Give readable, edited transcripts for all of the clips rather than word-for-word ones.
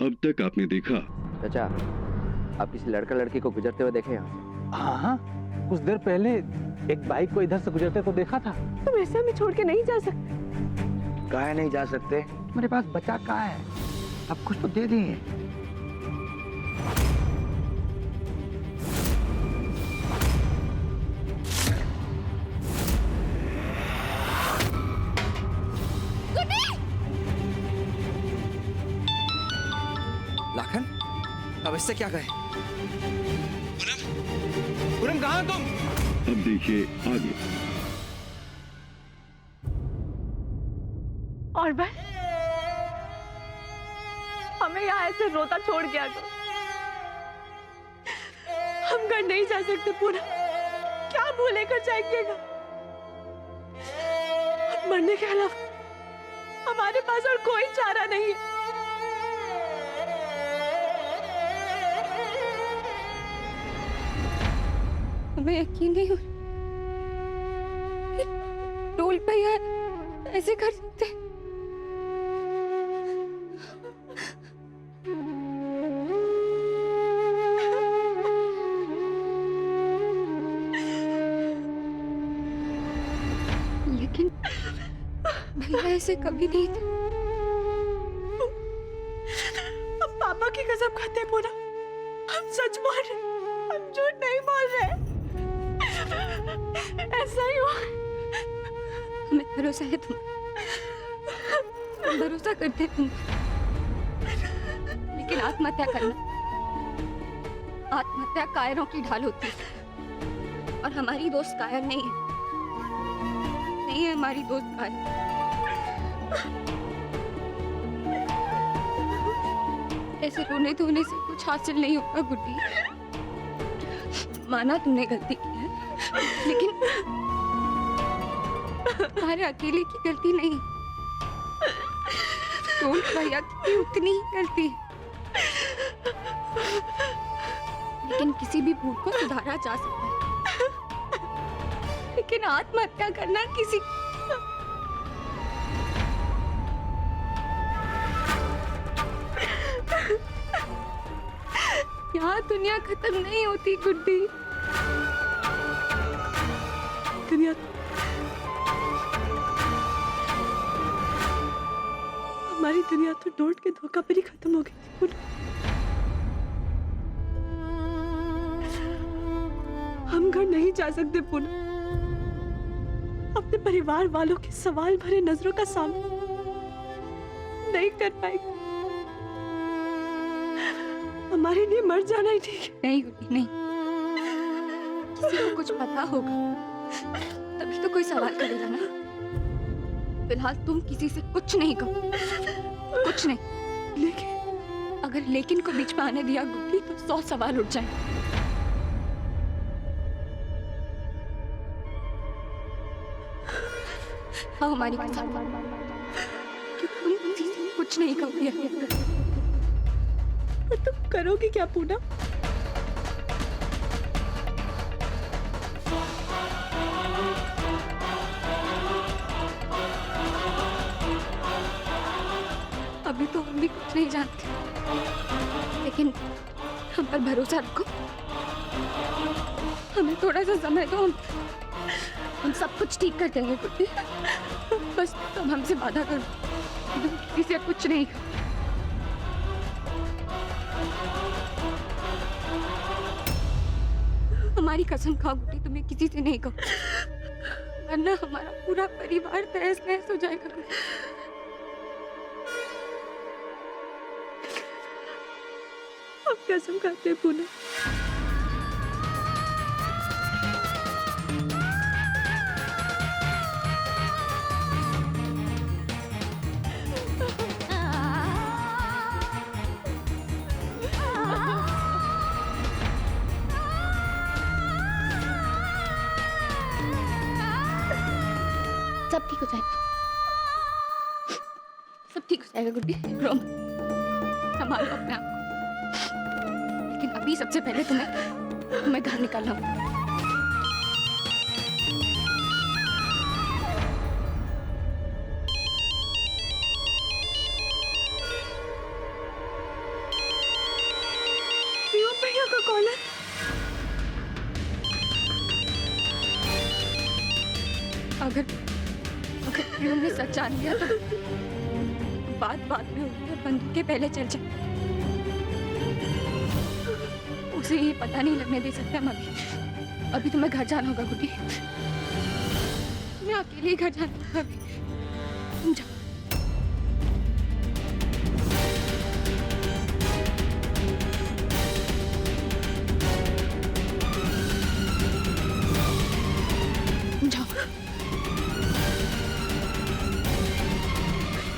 अब तक आपने देखा? चाचा, आप किसी लड़का लड़की को गुजरते हुए देखे यहाँ? हाँ, कुछ देर पहले एक बाइक को इधर से गुजरते तो देखा था। तुम ऐसे हमें छोड़ के नहीं जा सकते। काहे नहीं जा सकते? मेरे पास बचा कहाँ है? अब कुछ तो दे दिए। लाखन, अब इससे क्या कहें? पूनम कहाँ तुम? अब देखिए आगे। और बस हमें यहाँ ऐसे रोता छोड़ गया तो हम घर नहीं जा सकते। पूरा क्या मुंह लेकर जाएंगे? मरने के अलावा हमारे पास और कोई चारा नहीं है। हमें यकीन नहीं हो कि टोल भैया ऐसे कर सकते। लेकिन भैया ऐसे कभी नहीं थे। हम पापा की कसम खाते हैं पूरा, हम सच बोल रहे, हम झूठ नहीं बोल रहे। ऐसा ही हुआ। हमें भरोसा है तुम, हम भरोसा करते तुम। लेकिन आत्महत्या करना, आत्महत्या कायरों की ढाल होती है। और हमारी दोस्त कायर नहीं है, नहीं है हमारी दोस्त कायर। ऐसे रोने धोने से कुछ हासिल नहीं होगा गुड्डी। माना तुमने गलती की है, लेकिन तुम्हारे अकेले की गलती नहीं, टोल भैया की उतनी ही गलती है। लेकिन किसी भी भूल को सुधारा जा सकता है, लेकिन आत्महत्या करना किसी यहाँ दुनिया खत्म नहीं होती गुड्डी। दुनिया हमारी दुनिया तो नोट के धोखा पर ही खत्म हो गई थी। हम घर नहीं जा सकते पूनम, अपने परिवार वालों के सवाल भरे नजरों का सामना नहीं कर पाएंगे। हमारे लिए मर जाना ही ठीक है। नहीं गुड्डी नहीं, किसी को कुछ पता होगा तभी तो कोई सवाल करेगा ना। फिलहाल तुम किसी से कुछ नहीं कहो, कुछ नहीं। लेकिन अगर लेकिन को बीच में आने दिया गुड्डी तो 100 सवाल उठ जाए। हाँ हमारी कसम कि तुम किसी से कुछ नहीं कहोगे। और तुम करोगे क्या पूनम? अभी तो हम भी कुछ नहीं जानते, लेकिन हम पर भरोसा रखो। हमें थोड़ा सा समय दो, हम सब कुछ ठीक कर देंगे गुड्डी। बस तुम हमसे वादा करो, तुम किसी से कुछ नहीं। हमारी कसम खाओ गुड्डी, तुम्हें किसी से नहीं कहो, वरना हमारा पूरा परिवार तहस नहस हो जाएगा। हम कसम खाते हैं पूनम। सब ठीक हो जाएगा, सब ठीक हो जाएगा गुड्डी, रो मत, संभालो अपने आप को। लेकिन अभी सबसे पहले तुम्हें घर निकालना होगा। अगर अगर प्रियम ने सच जान लिया तो बात में उठकर बंदूक के पहले चल जाए। उसे ये पता नहीं लगने दे सकते हम अभी तुम्हें घर जाना होगा गुड्डी। मैं अकेले ही घर जाना होगा अभी। तुम जाओ।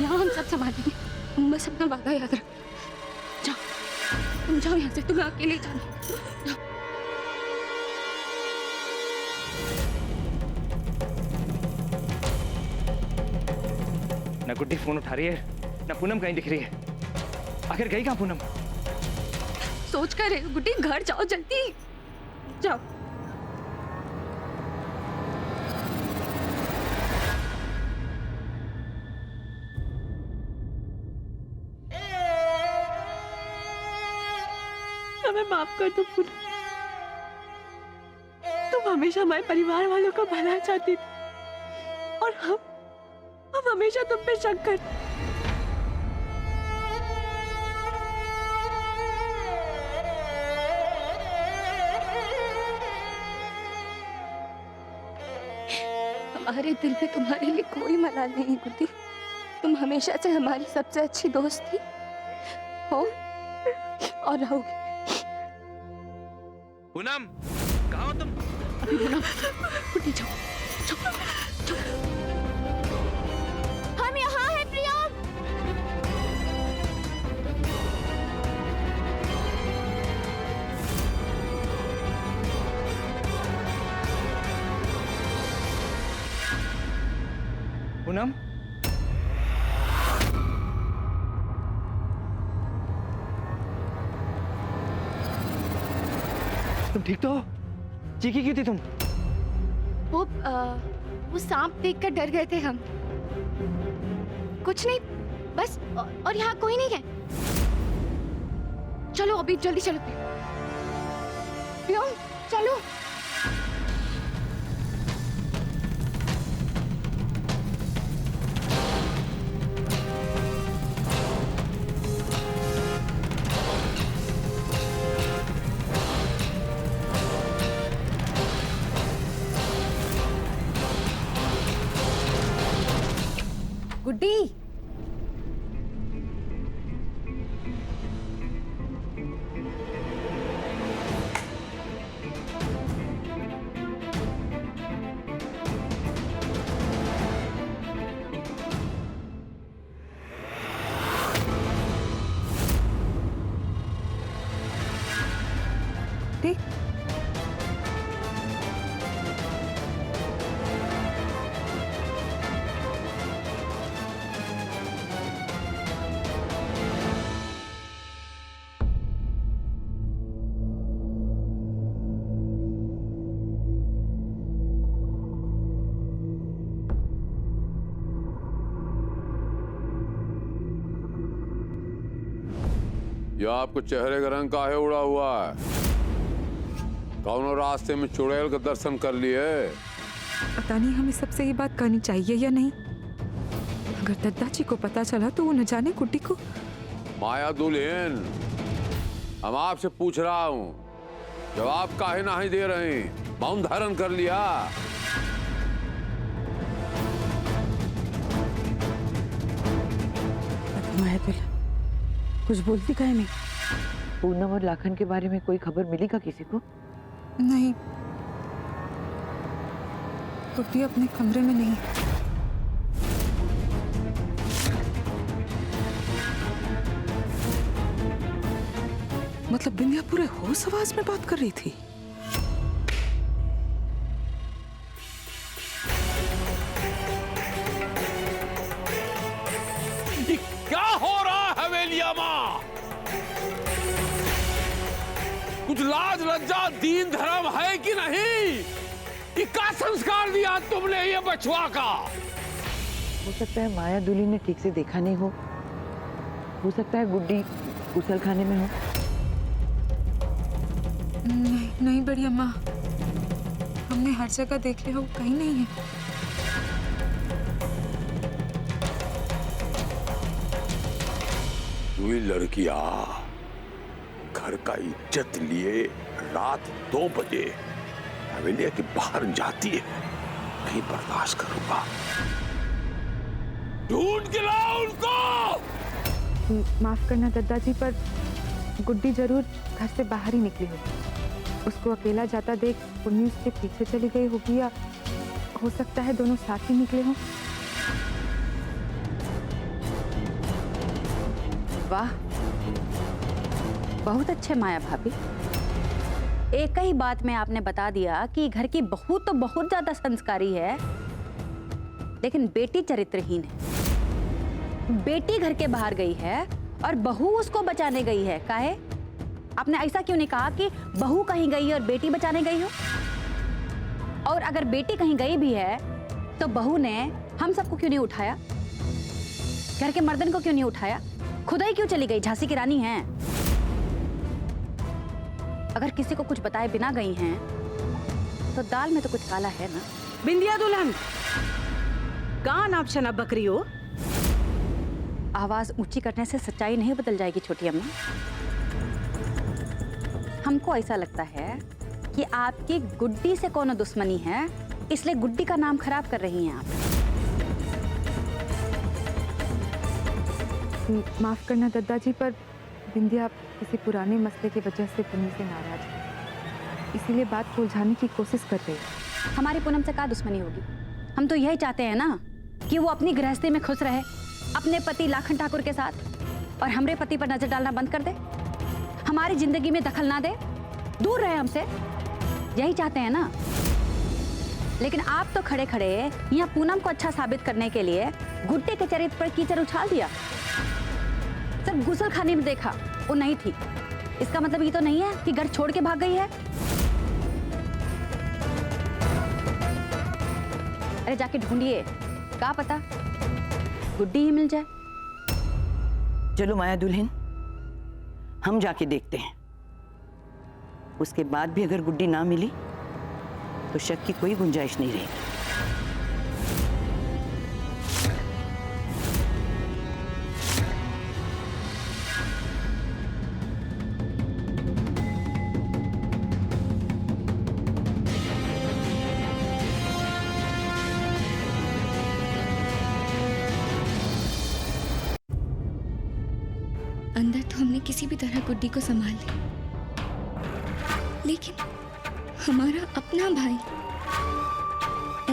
यहाँ हम सब संभालेंगे, बस अपना वादा याद रख। जाओ, तुम जाओ यहाँ से, तुम्हें अकेले ही जाना। ना गुड्डी फोन उठा रही है, ना पूनम कहीं दिख रही है। आखिर गई कहाँ पूनम? सोच कर रहे हो गुड्डी, घर जाओ जल्दी जाओ। हमें माफ कर दो पूनम। तुम हमेशा हमारे परिवार वालों का भला चाहती थी और हम हमेशा तुम पे शक करते। हमारे दिल पे तुम्हारे लिए कोई मलाल नहीं गुड्डी। तुम हमेशा से हमारी सबसे अच्छी दोस्त थी, हो और रहोगी। पूनम, कहाँ हो तुम? अभी पूनम, गुड्डी जाओ, जाओ, जाओ। हम यहाँ हैं प्रियम। पूनम, तुम ठीक तो हो? चीखी क्यों थी तुम? वो सांप देखकर डर गए थे हम। कुछ नहीं, बस। और यहाँ कोई नहीं है। चलो अभी जल्दी चलो प्रियम, चलो। गुड्डी, देख यह आपको चेहरे का रंग काहे उड़ा हुआ है? कौनों रास्ते में चुड़ैल का दर्शन कर लिए? पता नहीं हमें सबसे ये बात करनी चाहिए या नहीं। अगर दद्दा जी को पता चला तो वो न जाने गुड्डी को। माया दुल्हन, हम आपसे पूछ रहा हूँ, जवाब काहे नहीं दे रहे? मौन धारण कर लिया? माया दुल्हन, कुछ बोलती काहे नहीं? पूनम और लाखन के बारे में कोई खबर मिली का किसी को? नहीं, गुड्डी अपने कमरे में नहीं। मतलब बिंदिया पूरे होश आवाज में बात कर रही थी। ये क्या हो रहा है हवेलिया माँ? कुछ लाज लज्जा दीन धर्म है कि नहीं? ये क्या संस्कार दिया तुमने ये बछवा का? हो सकता है माया दुल्हन ने ठीक से देखा नहीं हो सकता है गुड्डी गुसल खाने में हो। नहीं, नहीं बड़ी अम्मा, हम हमने हर जगह देख लिया, वो कहीं नहीं है। तू ही लड़कियां घर का इज्जत लिए रात 2 बजे हवेली के बाहर जाती है, नहीं बर्दाश्त करूंगा। ढूंढ के लाओ उनको। माफ करना दादाजी, पर गुड्डी जरूर घर से बाहर ही निकली होगी। उसको अकेला जाता देख पुन्नी उसके पीछे चली गई होगी, या हो सकता है दोनों साथ ही निकले हों। वाह, बहुत अच्छे माया भाभी। एक ही बात में आपने बता दिया कि घर की बहू तो बहुत ज्यादा संस्कारी है, लेकिन बेटी चरित्रहीन है। बेटी घर के बाहर गई है और बहू उसको बचाने गई है। काहे? आपने ऐसा क्यों नहीं कहा कि बहू कहीं गई और बेटी बचाने गई हो? और अगर बेटी कहीं गई भी है तो बहू ने हम सबको क्यों नहीं उठाया? घर के मर्दन को क्यों नहीं उठाया? खुद ही क्यों चली गई? झांसी की रानी है। अगर किसी को कुछ बताए बिना गई हैं तो दाल में तो कुछ काला है ना। बिंदिया दुल्हन, कहाँ नाप शनाप बकरी हो? आवाज ऊंची करने से सच्चाई नहीं बदल जाएगी छोटी अम्मा। हमको ऐसा लगता है कि आपकी गुड्डी से कोनो दुश्मनी है, इसलिए गुड्डी का नाम खराब कर रही हैं आप। माफ करना दादाजी, पर बिंदिया किसी पुराने मसले की वजह से पुन्नी से नाराज है, इसीलिए बात को उलझाने की कोशिश कर रही है। हमारी पूनम से क्या दुश्मनी होगी? हम तो यही चाहते हैं ना कि वो अपनी गृहस्थी में खुश रहे, अपने पति लाखन ठाकुर के साथ, और हमरे पति पर नजर डालना बंद कर दे, हमारी जिंदगी में दखल ना दे, दूर रहे हमसे। यही चाहते हैं ना। लेकिन आप तो खड़े खड़े यहाँ पूनम को अच्छा साबित करने के लिए गुड्डे के चरित्र पर कीचड़ उछाल दिया। सिर्फ गुसल खाने में देखा, वो नहीं थी। इसका मतलब ये तो नहीं है कि घर छोड़ के भाग गई है। अरे जाके ढूंढिए, क्या पता गुड्डी ही मिल जाए। चलो माया दुल्हन, हम जाके देखते हैं। उसके बाद भी अगर गुड्डी ना मिली तो शक की कोई गुंजाइश नहीं रहेगी। अंदर तो हमने किसी भी तरह गुड्डी को संभाल लिया, लेकिन हमारा अपना भाई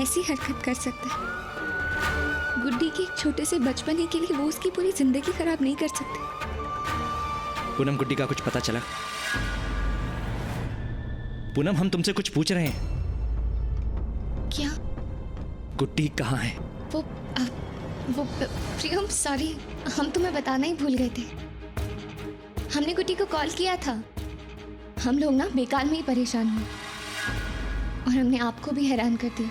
ऐसी हरकत कर सकता है? गुड्डी के एक छोटे से बचपने के लिए वो उसकी पूरी जिंदगी खराब नहीं कर सकते। पूनम, गुड्डी का कुछ पता चला? पूनम, हम तुमसे कुछ पूछ रहे हैं। क्या? गुड्डी कहाँ है? वो प्रियम, सॉरी, हम तुम्हें बताना ही भूल गए थे। हमने गुड्डी को कॉल किया था। हम लोग ना बेकार में ही परेशान हुए और हमने आपको भी हैरान कर दिया।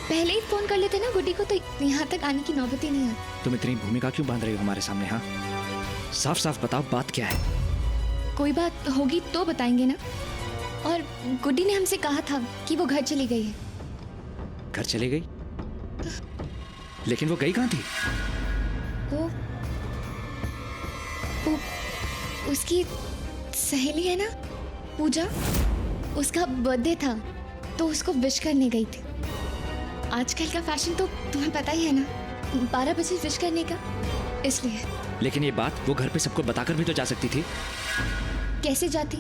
पहले ही फोन कर लेते ना गुड्डी को तो यहाँ तक आने की नौबत ही नहीं आती। तुम इतनी भूमिका क्यों बांध रही हो हमारे सामने? हाँ, साफ साफ बताओ, बात क्या है? कोई बात होगी तो बताएंगे ना। और गुड्डी ने हमसे कहा था कि वो घर चली गई है। घर चली गई? लेकिन वो गई कहाँ थी? वो उसकी सहेली है ना पूजा, उसका बर्थडे था तो उसको विश करने गई थी। आजकल का फैशन तो तुम्हें पता ही है ना, 12 बजे विश करने का, इसलिए। लेकिन ये बात वो घर पे सबको बताकर भी तो जा सकती थी। कैसे जाती?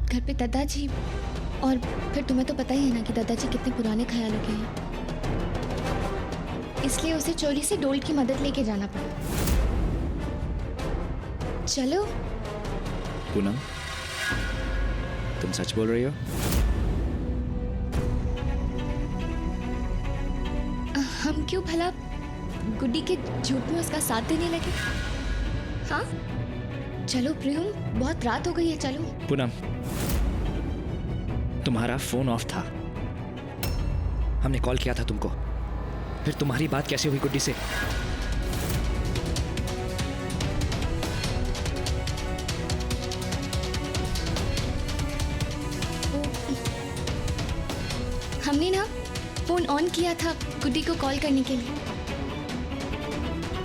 घर पे दादाजी, और फिर तुम्हें तो पता ही है ना कि दादाजी कितने पुराने ख्यालों के हैं, इसलिए उसे चोरी से डोल की मदद लेके जाना पड़ा। चलो। पूनम, तुम सच बोल रही हो? हम क्यों भला गुड्डी के झूठ में उसका साथ देने लगे? हाँ चलो प्रियम, बहुत रात हो गई है, चलो। पूनम, तुम्हारा फोन ऑफ था, हमने कॉल किया था तुमको, फिर तुम्हारी बात कैसे हुई गुड्डी से? हमने ना फोन ऑन किया था गुड्डी को कॉल करने के लिए,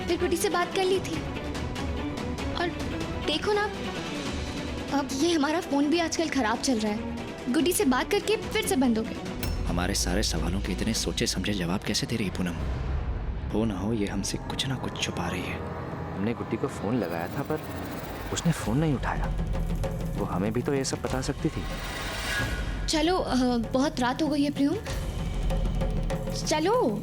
फिर गुड्डी से बात कर ली थी। और देखो ना, अब ये हमारा फोन भी आजकल खराब चल रहा है। गुड्डी से बात करके फिर से बंद हो गए। हमारे सारे सवालों के इतने सोचे समझे जवाब कैसे दे रही है पूनम? हो ना हो ये हमसे कुछ ना कुछ छुपा रही है। हमने गुड्डी को फोन लगाया था पर उसने फोन नहीं उठाया। वो हमें भी तो ये सब बता सकती थी। चलो बहुत रात हो गई है प्रियम, चलो।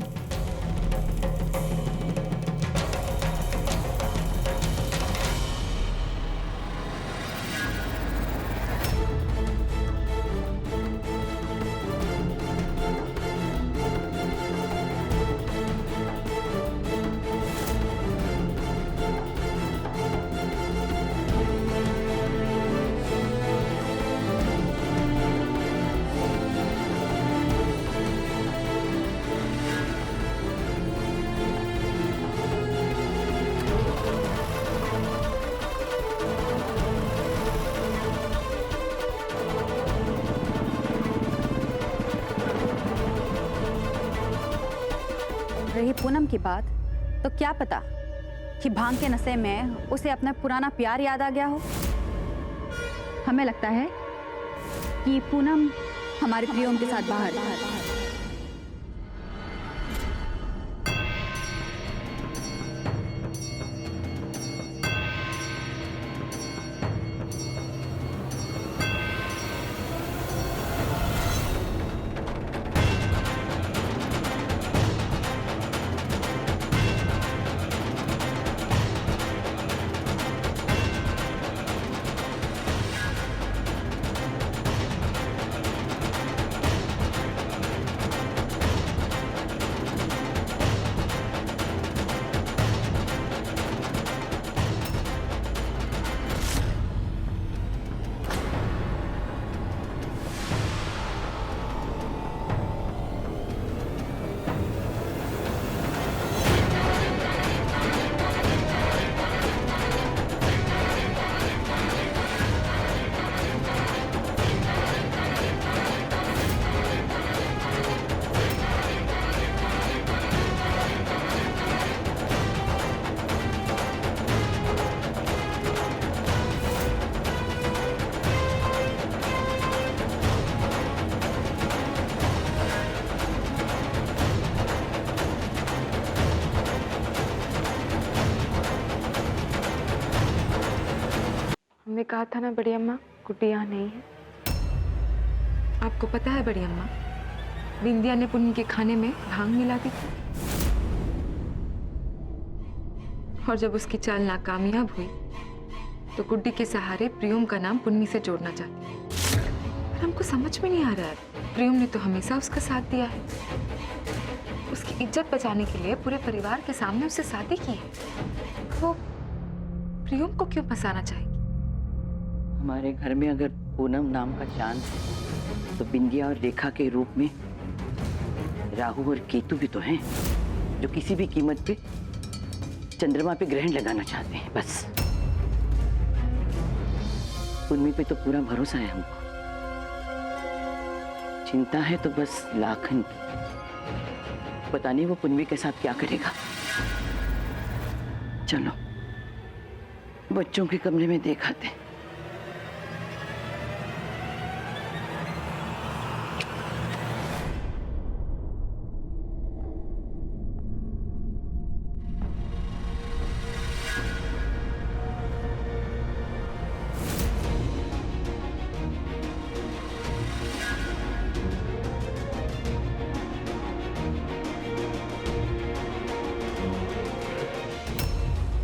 रही पूनम की बात, तो क्या पता कि भांग के नशे में उसे अपना पुराना प्यार याद आ गया हो। हमें लगता है कि पूनम हमारे प्रियम के साथ बाहर हमने कहा था ना बड़ी अम्मा, गुड्डी यहाँ नहीं है। आपको पता है बड़ी अम्मा, बिंदिया ने पुन्नी के खाने में भांग मिला दी थी और जब उसकी चाल नाकामयाब हुई तो गुड्डी के सहारे प्रियम का नाम पुन्नी से जोड़ना चाहती है। पर हमको समझ में नहीं आ रहा है, प्रियम ने तो हमेशा उसका साथ दिया है। उसकी इज्जत बचाने के लिए पूरे परिवार के सामने उससे शादी की है। वो प्रियम को क्यों फंसाना चाहेगी? हमारे घर में अगर पूनम नाम का चांद है तो बिंदिया और रेखा के रूप में राहु और केतु भी तो हैं, जो किसी भी कीमत पे चंद्रमा पे ग्रहण लगाना चाहते हैं। बस उनमें पे तो पूरा भरोसा है हमको। चिंता है तो बस लाखन की। पता नहीं वो पुन्वी के साथ क्या करेगा। चलो बच्चों के कमरे में देखाते हैं।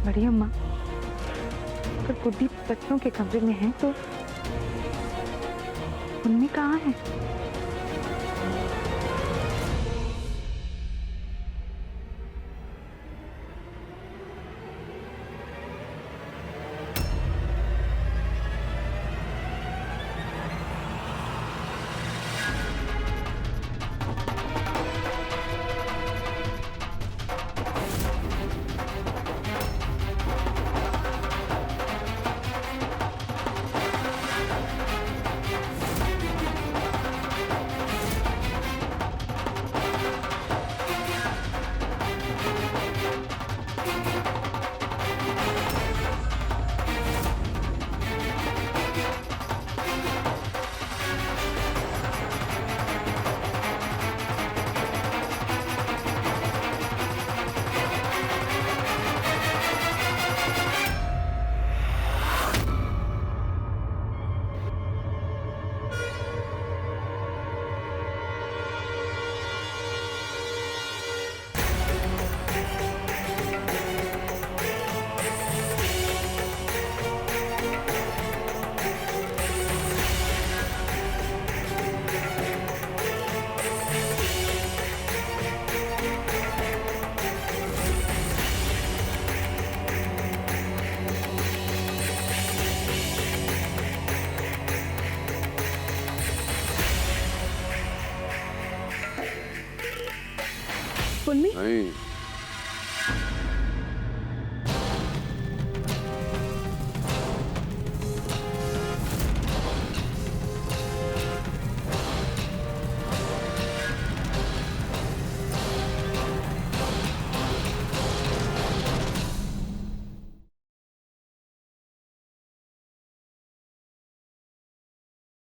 बड़ी अम्मा, अगर गुड्डी बच्चों के कमरे में है तो पुन्नी कहाँ है? पुन्नी नहीं